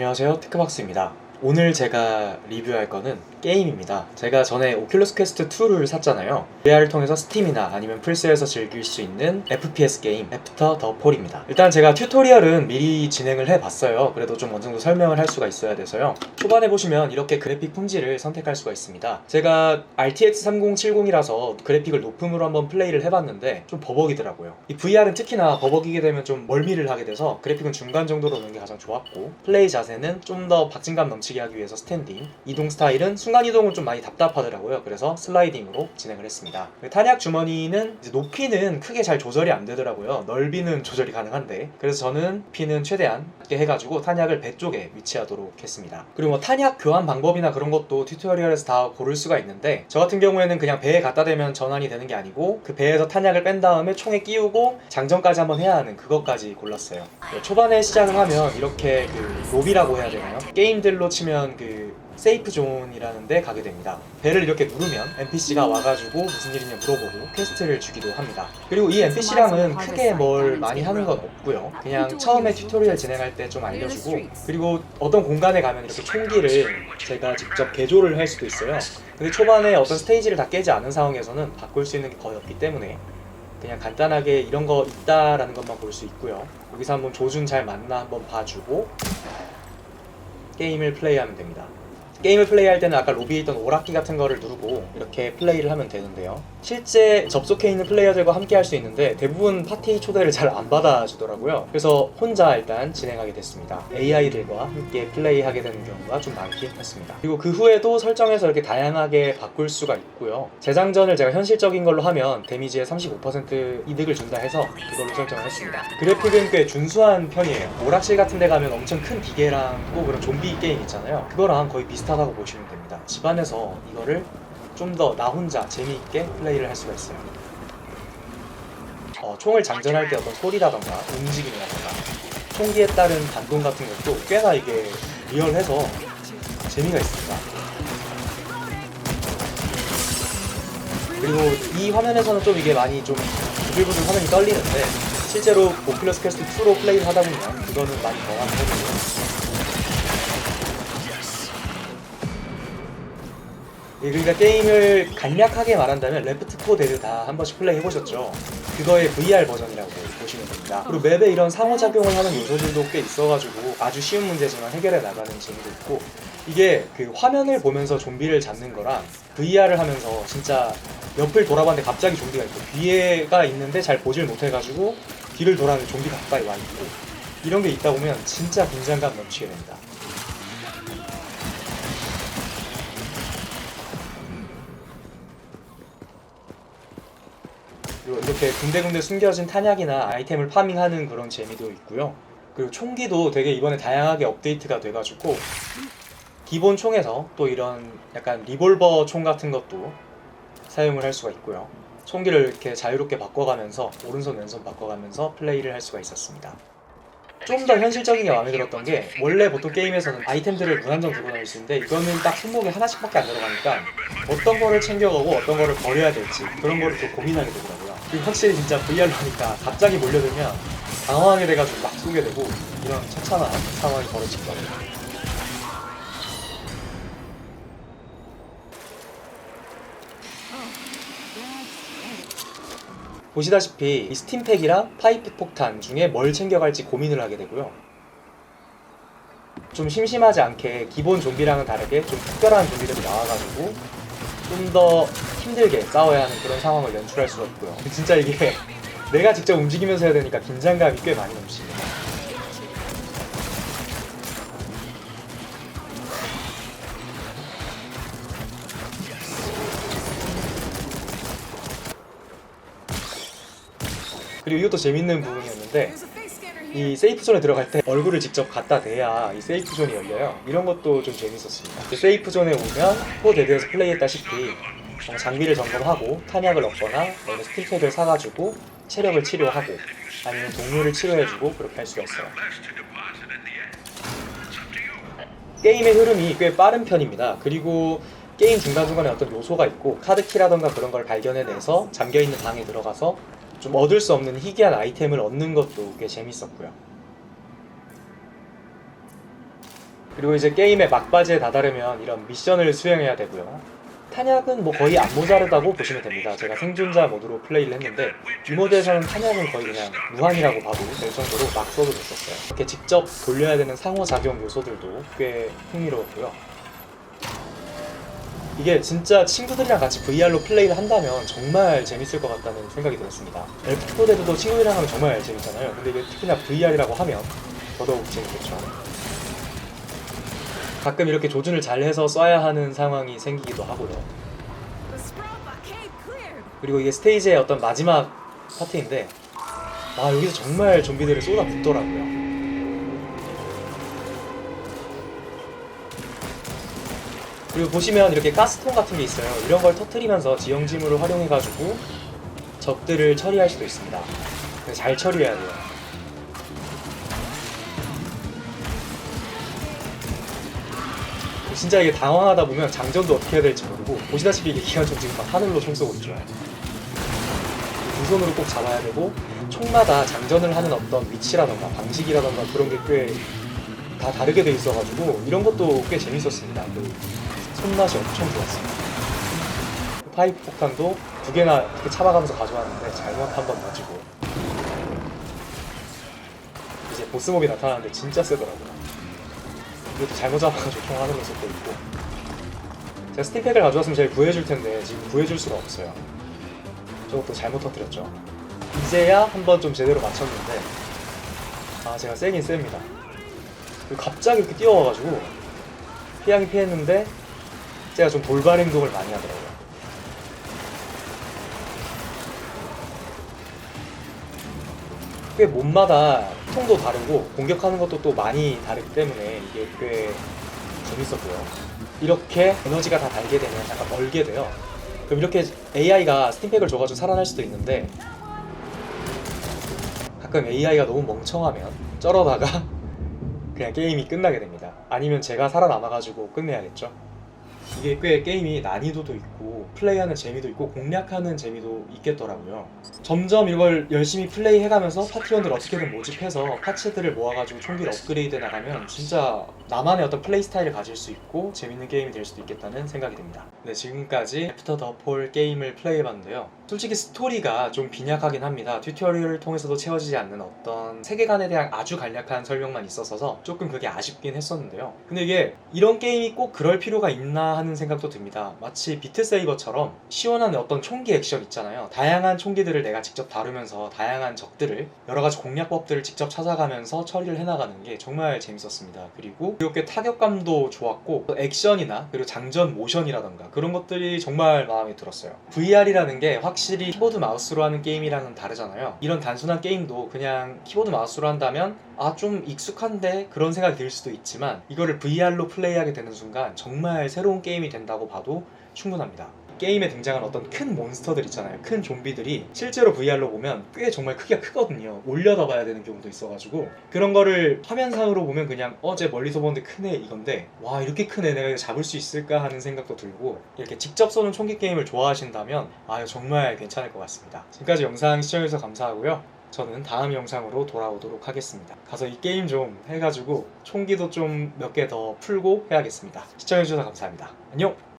안녕하세요, 테크박스입니다. 오늘 제가 리뷰할 거는 게임입니다. 제가 전에 오큘러스 퀘스트 2를 샀잖아요. VR을 통해서 스팀이나 아니면 플스에서 즐길 수 있는 FPS 게임 애프터 더 폴입니다. 일단 제가 튜토리얼은 미리 진행을 해봤어요. 그래도 좀 어느 정도 설명을 할 수가 있어야 돼서요. 초반에 보시면 이렇게 그래픽 품질을 선택할 수가 있습니다. 제가 RTX 3070이라서 그래픽을 높음으로 한번 플레이를 해봤는데 좀 버벅이더라고요. 이 VR은 특히나 버벅이게 되면 좀 멀미를 하게 돼서 그래픽은 중간 정도로 놓는 게 가장 좋았고, 플레이 자세는 좀 더 박진감 넘치게 하기 위해서 스탠딩, 이동 스타일은 순간이동은 좀 많이 답답하더라고요. 그래서 슬라이딩으로 진행을 했습니다. 탄약 주머니는 이제 높이는 크게 잘 조절이 안 되더라고요. 넓이는 조절이 가능한데, 그래서 저는 높이는 최대한 낮게 해가지고 탄약을 배 쪽에 위치하도록 했습니다. 그리고 뭐 탄약 교환 방법이나 그런 것도 튜토리얼에서 다 고를 수가 있는데, 저 같은 경우에는 그냥 배에 갖다 대면 전환이 되는 게 아니고 그 배에서 탄약을 뺀 다음에 총에 끼우고 장전까지 한번 해야 하는 그것까지 골랐어요. 초반에 시작을 하면 이렇게 그 로비라고 해야 되나요? 게임들로 치면 그 세이프 존이라는 데 가게 됩니다. 배를 이렇게 누르면 NPC가 와가지고 무슨 일이냐 물어보고 퀘스트를 주기도 합니다. 그리고 이 NPC랑은 크게 뭘 많이 하는 건 없고요. 그냥 처음에 튜토리얼 진행할 때 좀 알려주고, 그리고 어떤 공간에 가면 이렇게 총기를 제가 직접 개조를 할 수도 있어요. 근데 초반에 어떤 스테이지를 다 깨지 않은 상황에서는 바꿀 수 있는 게 거의 없기 때문에 그냥 간단하게 이런 거 있다라는 것만 볼 수 있고요. 여기서 한번 조준 잘 맞나 한번 봐주고 게임을 플레이하면 됩니다. 게임을 플레이할 때는 아까 로비에 있던 오락기 같은 거를 누르고 이렇게 플레이를 하면 되는데요. 실제 접속해 있는 플레이어들과 함께 할 수 있는데 대부분 파티 초대를 잘 안 받아주더라고요. 그래서 혼자 일단 진행하게 됐습니다. AI들과 함께 플레이하게 되는 경우가 좀 많긴 했습니다. 그리고 그 후에도 설정에서 이렇게 다양하게 바꿀 수가 있고요. 재장전을 제가 현실적인 걸로 하면 데미지에 35% 이득을 준다 해서 그걸로 설정을 했습니다. 그래픽은 꽤 준수한 편이에요. 오락실 같은 데 가면 엄청 큰 기계랑 또 그런 좀비 게임 있잖아요. 그거랑 거의 비슷하다고 보시면 됩니다. 집안에서 이거를 좀 더 나 혼자 재미있게 플레이를 할 수가 있어요. 총을 장전할 때 어떤 소리라던가 움직임이라던가 총기에 따른 반동 같은 것도 꽤나 이게 리얼해서 재미가 있습니다. 그리고 이 화면에서는 좀 이게 많이 좀 부들부들 화면이 떨리는데, 실제로 오큘러스 퀘스트 2로 플레이를 하다 보면 그거는 많이 덜한 편이에요. 그러니까 게임을 간략하게 말한다면 레프트 4 데드 다 한 번씩 플레이 해보셨죠? 그거의 VR 버전이라고 보시면 됩니다. 그리고 맵에 이런 상호작용을 하는 요소들도 꽤 있어가지고 아주 쉬운 문제지만 해결해 나가는 재미도 있고, 이게 그 화면을 보면서 좀비를 잡는 거랑 VR을 하면서 진짜 옆을 돌아봤는데 갑자기 좀비가 있고 뒤에가 있는데 잘 보질 못해가지고 뒤를 돌아봤는데 좀비가 가까이 와 있고, 이런 게 있다 보면 진짜 긴장감 넘치게 됩니다. 그리고 이렇게 군데군데 숨겨진 탄약이나 아이템을 파밍하는 그런 재미도 있고요. 그리고 총기도 되게 이번에 다양하게 업데이트가 돼가지고 기본 총에서 또 이런 약간 리볼버 총 같은 것도 사용을 할 수가 있고요. 총기를 이렇게 자유롭게 바꿔가면서 오른손 왼손 바꿔가면서 플레이를 할 수가 있었습니다. 좀 더 현실적인 게 마음에 들었던 게, 원래 보통 게임에서는 아이템들을 무한정 들고 다닐 수 있는데 이거는 딱 손목에 하나씩밖에 안 들어가니까 어떤 거를 챙겨가고 어떤 거를 버려야 될지 그런 거를 좀 고민하게 되더라고요. 그리고 확실히 진짜 VR로 하니까 갑자기 몰려들면 당황하게 돼가지고 막 쏘게 되고 이런 처참한 상황이 벌어지기도 합니다. 보시다시피 이 스팀팩이랑 파이프 폭탄 중에 뭘 챙겨갈지 고민을 하게 되고요. 좀 심심하지 않게 기본 좀비랑은 다르게 좀 특별한 좀비들이 나와가지고 좀 더 힘들게 싸워야 하는 그런 상황을 연출할 수가 있고요. 진짜 이게 내가 직접 움직이면서 해야 되니까 긴장감이 꽤 많이 넘칩니다. 그리고 이것도 재밌는 부분이었는데, 이 세이프존에 들어갈 때 얼굴을 직접 갖다 대야 이 세이프존이 열려요. 이런 것도 좀 재밌었습니다. 세이프존에 오면 4데드에서 플레이했다시피 장비를 점검하고 탄약을 얻거나 아니면 스팀팩을 사가지고 체력을 치료하고 아니면 동료를 치료해주고 그렇게 할 수가 있어요. 게임의 흐름이 꽤 빠른 편입니다. 그리고 게임 중간중간에 어떤 요소가 있고 카드키라던가 그런 걸 발견해내서 잠겨있는 방에 들어가서 좀 얻을 수 없는 희귀한 아이템을 얻는 것도 꽤 재밌었고요. 그리고 이제 게임의 막바지에 다다르면 이런 미션을 수행해야 되고요. 탄약은 뭐 거의 안 모자르다고 보시면 됩니다. 제가 생존자 모드로 플레이를 했는데 이 모드에서는 탄약은 거의 그냥 무한이라고 봐도 될 정도로 막 써도 됐었어요. 이렇게 직접 돌려야 되는 상호작용 요소들도 꽤 흥미로웠고요. 이게 진짜 친구들이랑 같이 VR로 플레이를 한다면 정말 재밌을 것 같다는 생각이 들었습니다. 레프트 4 데드도 친구들이랑 하면 정말 재밌잖아요. 근데 이게 특히나 VR이라고 하면 더더욱 재밌겠죠. 가끔 이렇게 조준을 잘 해서 쏴야 하는 상황이 생기기도 하고요. 그리고 이게 스테이지의 어떤 마지막 파트인데 여기서 정말 좀비들을 쏟아붓더라고요. 그리고 보시면 이렇게 가스통 같은 게 있어요. 이런 걸 터뜨리면서 지형지물을 활용해가지고 적들을 처리할 수도 있습니다. 근데 잘 처리해야 돼요. 진짜 이게 당황하다 보면 장전도 어떻게 해야 될지 모르고, 보시다시피 이게 기관총 지금 막 하늘로 총 쏘고 있죠. 두 손으로 꼭 잡아야 되고, 총마다 장전을 하는 어떤 위치라던가 방식이라던가 그런 게 꽤 다 다르게 돼 있어가지고 이런 것도 꽤 재밌었습니다. 그 손맛이 엄청 좋았습니다. 파이프 폭탄도 두 개나 이렇게 참아가면서 가져왔는데 잘못 한번 맞고, 이제 보스몹이 나타나는데 진짜 세더라고요. 이것도 잘못 잡아가지고 총 하늘로 쏘고 있고, 제가 스팀팩을 가져왔으면 제가 구해줄 텐데 지금 구해줄 수가 없어요. 저것도 잘못 터뜨렸죠. 이제야 한번 좀 제대로 맞췄는데 제가 세긴 셉니다. 그리고 갑자기 이렇게 뛰어와가지고 피하긴 피했는데 제가 좀 돌발 행동을 많이 하더라고요. 꽤 몸마다 통도 다르고 공격하는 것도 또 많이 다르기 때문에 이게 꽤 재밌었고요. 이렇게 에너지가 다 달게 되면 약간 멀게 돼요. 그럼 이렇게 AI가 스팀팩을 줘가지고 살아날 수도 있는데, 가끔 AI가 너무 멍청하면 쩔어다가 그냥 게임이 끝나게 됩니다. 아니면 제가 살아남아가지고 끝내야겠죠. 이게 꽤 게임이 난이도도 있고 플레이하는 재미도 있고 공략하는 재미도 있겠더라고요. 점점 이걸 열심히 플레이해가면서 파티원들 어떻게든 모집해서 파츠들을 모아가지고 총기를 업그레이드 나가면 진짜 나만의 어떤 플레이 스타일을 가질 수 있고 재밌는 게임이 될 수도 있겠다는 생각이 듭니다. 네, 지금까지 애프터 더 폴 게임을 플레이해봤는데요. 솔직히 스토리가 좀 빈약하긴 합니다. 튜토리얼을 통해서도 채워지지 않는 어떤 세계관에 대한 아주 간략한 설명만 있어서 조금 그게 아쉽긴 했었는데요. 근데 이게 이런 게임이 꼭 그럴 필요가 있나 하는 생각도 듭니다. 마치 비트세이버처럼 시원한 어떤 총기 액션 있잖아요. 다양한 총기들을 내가 직접 다루면서 다양한 적들을 여러가지 공략법들을 직접 찾아가면서 처리를 해나가는 게 정말 재밌었습니다. 그리고 꽤 타격감도 좋았고 액션이나 그리고 장전 모션이라던가 그런 것들이 정말 마음에 들었어요. VR이라는 게 확실히 키보드 마우스로 하는 게임이랑은 다르잖아요. 이런 단순한 게임도 그냥 키보드 마우스로 한다면 좀 익숙한데 그런 생각이 들 수도 있지만, 이거를 VR로 플레이하게 되는 순간 정말 새로운 게임이 된다고 봐도 충분합니다. 게임에 등장한 어떤 큰 몬스터들 있잖아요. 큰 좀비들이 실제로 VR로 보면 꽤 정말 크기가 크거든요. 올려다 봐야 되는 경우도 있어가지고 그런 거를 화면상으로 보면 그냥 쟤 멀리서 보는데 크네 이건데, 와 이렇게 크네, 내가 이거 잡을 수 있을까 하는 생각도 들고, 이렇게 직접 쏘는 총기 게임을 좋아하신다면 이거 정말 괜찮을 것 같습니다. 지금까지 영상 시청해주셔서 감사하고요. 저는 다음 영상으로 돌아오도록 하겠습니다. 가서 이 게임 좀 해가지고 총기도 좀 몇 개 더 풀고 해야겠습니다. 시청해주셔서 감사합니다. 안녕!